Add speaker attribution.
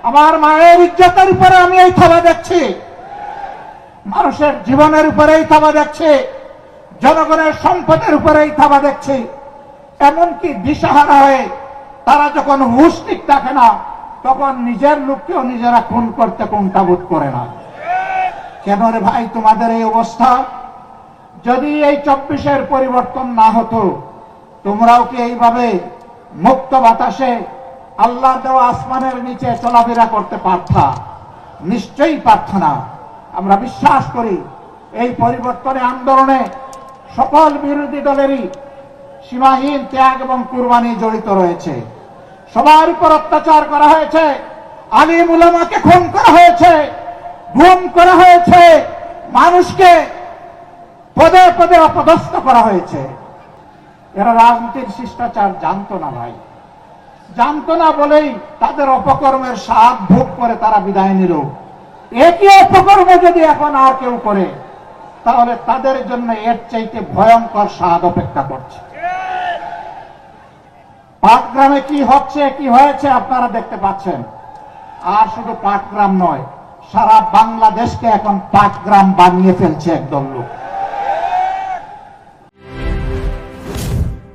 Speaker 1: আমার মায়ের ইজ্জতের উপরে আমি এই থাবা দেখছি, মানুষের জীবনের উপরে এই থাবা দেখছি, জনগণের সম্পদের উপরে এই থাবা দেখছি। এমনকি দিশাহারা হয়ে তারা যখন হুঁশ ঠিক থাকে না, তখন নিজের লোককেও নিজেরা খুন করতে কুণ্ঠাবোধ করে না। কেন রে ভাই তোমাদের এই অবস্থা? যদি এই 24-এর পরিবর্তন না হতো, তোমরাও কি এইভাবে মুক্ত বাতাসে আল্লাহ দেওয়া আসমানের নিচে চলাফেরা করতে পারতা? নিশ্চয়ই পারত না। আমরা বিশ্বাস করি এই পরিবর্তনে আন্দোলনে সকল বিরোধী দলেরই সীমাহীন ত্যাগ এবং কুরবানি জড়িত রয়েছে। সবার উপর অত্যাচার করা হয়েছে, আলিম উলামাকে খুন করা হয়েছে, গুম করা হয়েছে, মানুষকে পদে পদে অপদস্থ করা হয়েছে। এরা রাজনীতির শিষ্টাচার জানতো না ভাই, জানতো না বলেই তাদের অপকর্মের স্বাদ ভোগ করে তারা বিদায় নিল। একই অপকর্ম যদি এখন আর কেউ করে, তাহলে তাদের জন্য এর চাইতে ভয়ঙ্কর স্বাদ অপেক্ষা করছে। পাটগ্রামে কি হচ্ছে কি হয়েছে আপনারা দেখতে পাচ্ছেন। আর শুধু পাটগ্রাম নয়, সারা বাংলাদেশকে এখন পাটগ্রাম বানিয়ে ফেলছে একদল লোক।